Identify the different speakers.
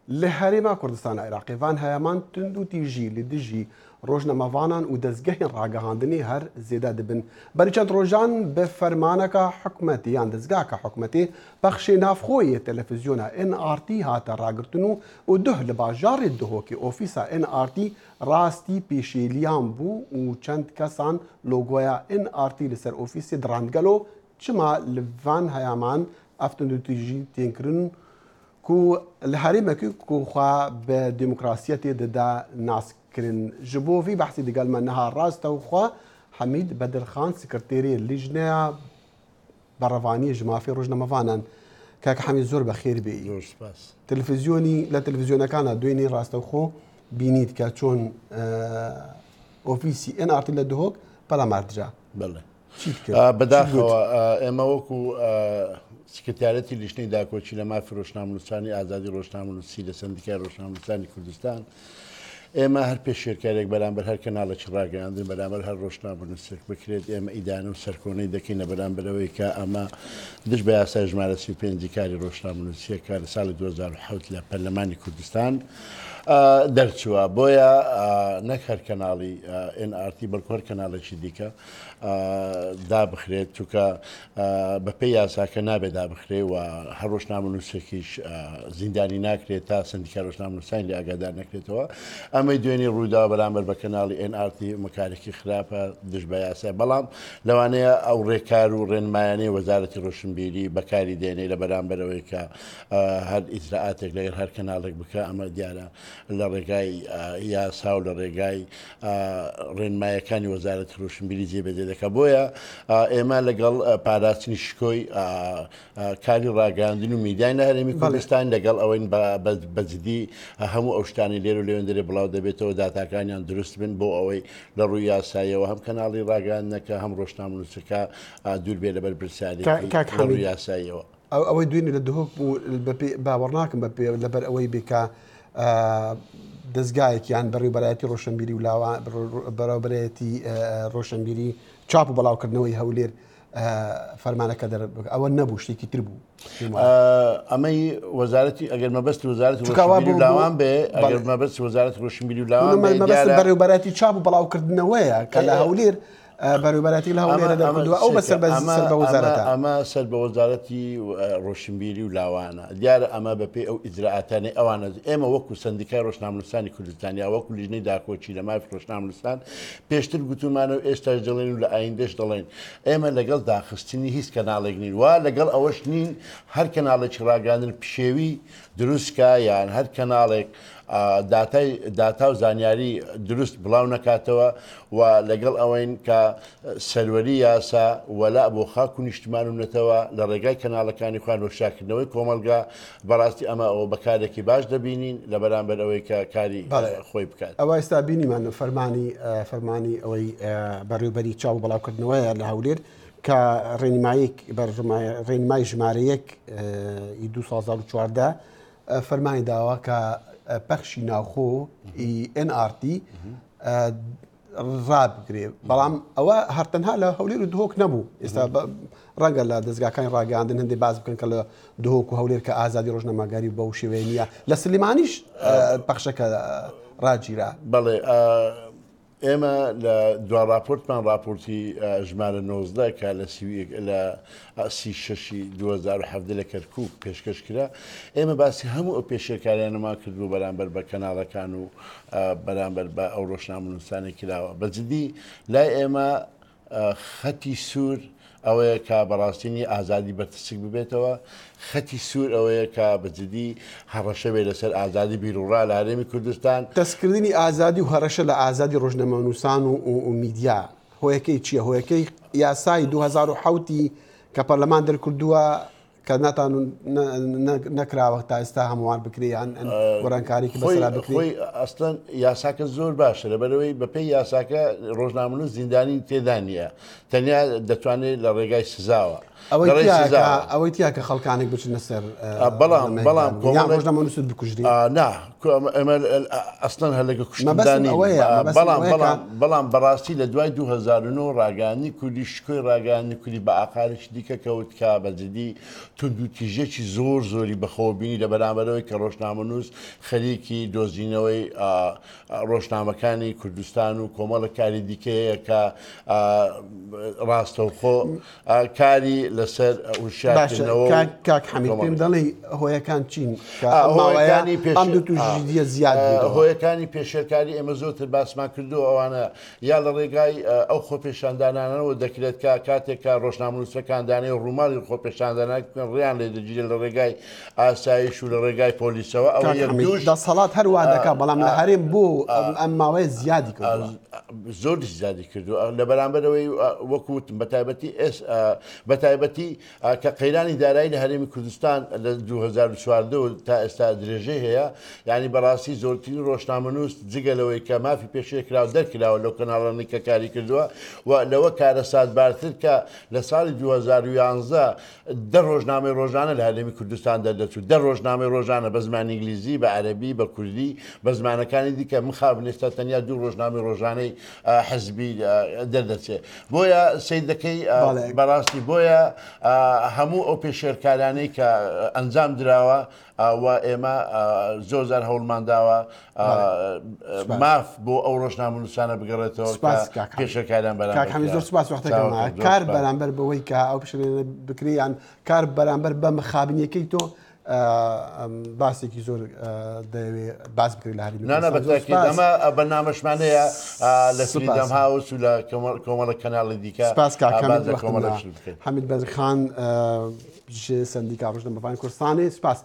Speaker 1: لە هەرێما کوردستان عێراقیڤان هەیەمان تند و تیژی لە دژی ڕۆژنەمەڤانان و دەستگەهێن ڕاگەهاندنی هەر زێدە دەبن بەرچەند ڕۆژان بە فەرمانەکە حکومەتی یان دەستگاکە حکومەتی بەخشی نافخۆیە تەلەڤیزیۆنە NRT هاتە ڕاگرتن و دوه لە باژارێ دهۆکی ئۆفیسا NRT ڕاستی پێشێلیان بوو و چەند کەسان لۆگۆیە NRT لەسەر ئۆفیسی دڕاندگەلۆ چما لڤان هەیەمان ئەفتن و تیژی تێنکردن کو لە هەرێمەکەی کوخوا بە دیموکراسیە تێدەدا ناسکردن ji bo vî behsî digal me niha rast ew xwe Hemîd Bedirxan sekreterê Lîjneya Berevaniyê ji mafê rojnamevanan kak Hemîd zor bexêr bê. Televîzyonî li televîzyonekana doînê rastexwe bînît ke çûn ofîsî NRT li dihok pela merdica.
Speaker 2: بەداخەوە ئێمە وەکو سکرتارەتی لیژنەی داکۆچی لە مافی ڕۆژنامەنووسانی ئازادی ڕۆژنامەنووسی لە سندیکای ڕۆژنامەنووسانی کوردستان ئێمە هەر پێشێرکارێک بەرامبەر هەر کەناڵێکی ڕاگەیاندن بەرامبەر هەر ڕۆژنامەنووسێک بکرێت ئێمە ئیدانە و سەرکۆنەی دەکەینە بەرامبەرەوەی کە ئەمە دشت بە یاسای ژمارە 35 کاری ڕۆژنامەنووسیەکە لە ساڵی 2007 لە پەرلەمانی کوردستان دەرچووە بۆیە نەک هەر کەناڵی NRT بەڵکو هەر کەناڵێکی دیکە دابخرێت چونکە بەپێی یاساکە نابێت دابخرێ و هەر ڕۆژنامەنووسێکیش زیندانی ناکرێت تا سندیکای ڕۆژنامەنووسانی لە ئاگادار نەکرێتەوە ئەمەی دوێنێ ڕوودا بەرامبەر بە کەناڵی NRT مکارێکی خراپە دژ بە یاسای بەڵام لەوانەیە ئەو ڕێکار و ڕێنمایانەی وەزارەتی ڕۆشنبیری بەکاری دێنێ لە بەرامبەرەوەی کە هەر ئیجرعاتێک لەگەر هەر کەناڵێک بکە ئەمە دیارە لە ڕێگای یاسا و لە ڕێگای ڕێنمایەکانی وەزارەتی ڕۆشنبیری جێبەجێ دەکە بۆیە ئێمە لەگەڵ پاراستنی شکۆی کاری ڕاگەاندن و میدیای هەرێمی کوردستان لەگەڵ ئەوەی بەجددی هەموو ئەو شتانی لێر و لێوێن دەرێ بڵاو دەبێتەوە داتاکانیان دروست بن بۆ ئەوەی لە ڕووی یاساییەوە هەم کەناڵی ڕاگەاندنەکە هەم ڕۆژنامەنووسەکە دوور بێ لەبەر برسیارێکی لە ڕووی یاساییەوە
Speaker 1: ئەوەی دوێنێ لە دهۆک بوو باوەڕ ناکەم لەبەر ئەوەی بکە دەستگایەکیان بەڕێوەبەرایەتی ڕۆشنبیری و بەڕێوەبەرایەتی ڕۆشنبیری چاپ و بەڵاوکردنەوەی هەولێر فەرمانەکە ئەوە نەبوو شتێکی تر بوو
Speaker 2: ئەمەی وەزارەتی ئەگەر مەبەستی وەزارەتی ڕۆشنبیری و لاوان بێ ئەگەر مەبەستی وەزارەتی ڕۆشنبیری و لاوان
Speaker 1: بەڕێوەبەرایەتی چاپ و بەڵاوکردنەوەیە کە لە هەولێر بەڕێوەبەرایەتی لە هەولێرە دەکردووە ئەو بەسەر بە وەزارەتە
Speaker 2: ئەمە سەر بە وەزارەتی ڕۆشنبیری و لاوانە دیارە ئەمە بەپێی ئەو ئیجرعاتانەی ئەوانە ئێمە وەکو سندیکای ڕۆژنامەنووسانی کوردستان یا وەکو لیژنەی داکۆچی لە مافی ڕۆژنامەنووسان پێشتر گوتومانە و ئێستاش دەڵێن و لە ئایندەش دەڵێن ئێمە لەگەڵ داخستنی هیچ کەناڵێک نین وا لەگەڵ ئەوەش نین هەر کەناڵێکی ڕاگەاندن پشێوی دروستکە یان هەر کەناڵێک داتا و زانیاری دروست بڵاو نەکاتەوە و لەگەڵ ئەوەین کە سەروەری یاسا وەلا بۆ خاک و نیشتمانونەتەوە لە ڕێگای کەناڵەکانی خوان وەشاکردنەوەی کۆمەلگا بەڕاستی ئەمە ئەوە بەکارێکی باش دەبینین لە بەرامبەر ئەوەی کە کاری خۆی بکات
Speaker 1: ئەوە ئێستا بینیمان فەرمانی ئەوەی بەڕێوەبەری چاو بەڵاوکردنەوەیە لە هەولێر کە ڕێنمای ژمارەیەک 2014 فەرمانی داوا کە پەخشی ناوخۆ NRT ڕابگرێ بەڵام ئەوە هەرتەنها لە هەولێر و دهۆک نەبوو ئێستا ڕەنگە لە دەستگاکانی ڕاگەاندن هەندێک باز بکەن کە لە دهۆک و هەولێر کە ئازادی ڕۆژنەماگاری بەو شێوەیە نییە لە سلێمانیش پەخشەکە ڕاگیرا
Speaker 2: بەڵێ ئێمە لە دوا راپۆرتمان راپۆرتی ژمارە 19 کە لە 2007 لە کەرکووک پێشکەش کرا ئێمە باسی هەموو ئەو پێشێکاریانەمان کردو بەرامبەر بە کەناڵەکان و بەرامبەر بە ئەو ڕۆژنامەنووسانی کراوە بەجددی لای ئێمە خەتی سوور ئەوەیە کە بەڕاستینی ئازادی بەرتسک ببێتەوە خەتی سوور ئەوەیە کە بەجددی هەڕەشە بێ لەسەر ئازادی بیرروڕا لە هەرێمی کوردستان
Speaker 1: دەستکردنی ئازادی و هەڕەشە لە ئازادی ڕۆژنەمەنووسان و میدیا هۆیەکەی چییە هۆیەکەی یاسای 2007 کە پەرلەمان دەرکردووە کە ناتان نەکراوە تا ئێستا هەمووان بکرێن گۆرانکاریکی بەسەرا بکرێ
Speaker 2: ئەستن یاساکە زۆر باشە لەبەرەوەی بەپێی یاساکە ڕۆژنامەنووس زیندانی تێدا نیە تەنیا دەتوانێت لە ڕێگای سزاوە
Speaker 1: ئەوەی تیا کە خەڵکانێک بچنە سەر
Speaker 2: بەڵام
Speaker 1: ڕۆژنامەنووست بکوژری
Speaker 2: ئەمە ئەستن هەلەگە کوشتدانی بەڵام بەڕاستی لە دوای 2009 ڕاگەاندنی کوردی شکۆی ڕاگەاندنی کوردی بە ئاقارێکی دیکە کەوت کا بەجددی توندوتیژێکی زۆری بەخۆبینی لە بەرامبەرەوەی کە ڕۆژنامەنووس خەریکی دۆزینەوەی ڕۆژنامەکانی کوردستان و کۆمەڵە کاری دیکەیە کە ڕاستەوخۆ کاری لەسەر وشارکردنەوە
Speaker 1: کاک حەمید پێم دەڵێ هۆیەکان چین هۆیەکانی توژیدیە زیاد
Speaker 2: هۆیەکانی پێشێرکاری ئێمە زۆرتر باسمان کردو ئەوانە یا لە ڕێگای ئەو خۆپێشاندانانەوە دەکرێت کە کاتێکە ڕۆژنامەنووسەکاندانەی ڕووماڵی خۆپێشاندانان ڕێیان لێ دەگیرێت لە ڕێگای ئاسایش و لە ڕێگای پۆلیسەوە ئەو
Speaker 1: دەسەڵات هەروە دەکا بەڵام لە هەرێم بۆ ئەم ماوەیە زیادی کردو
Speaker 2: زۆر زیادی کردو لە بەرامبەرەوەی وەکوتم بەتایبەتی کە قەیرانی دارایی لە هەرێمی کوردستان لە 2014 تا ئێستا درێژەی هەیە یعنی بەڕاستی زۆرترین ڕۆژنامەنووس جگەلەوەی کە مافی پێشەکرا و دەرکراوە لەو کەناڵانەی کە کاری کردووە و لەوە کارە سادبارتر کە لە ساڵی 2011 ڕۆژنامەی ڕۆژانە لە هەرێمی کوردستان دەردەچوو ڕۆژنامەی ڕۆژانە بە زمانی ئینگلیزی بە عەرەبی بە کوردی بە زمانەکانی دیکە مخابنێستا تەنیا 2 ڕۆژنامەی ڕۆژانەی حزبی دەردەچێت بۆیە سەیدەکەی بەڕاستی بۆیە هەموو ئەو پێشێرکارانەی کە ئەنجام درراوە و ئێمە زۆر هەوڵمان داوە ماف بۆ ئەو ڕۆژنامەنووسانە بگەڕێتەوە پێشەکاریان
Speaker 1: بەرامبەر زۆر سپاس وەختەکەمە کار بەرامبەر بەوەی کە ئەو پێشێنە بکریان کار بەرامبەر بە مخابنیەکەی تۆ باسێکی زۆر دەوێت باس بکرێت لە هەرێمی
Speaker 2: ئەمە بەنامەشمانەیە لە فریدەم هاوس و لە کۆمەڵە کەناڵی دیکە
Speaker 1: حەمید بەرزخان سندیکا ڕۆژنامەفانی کوردستانی سپاس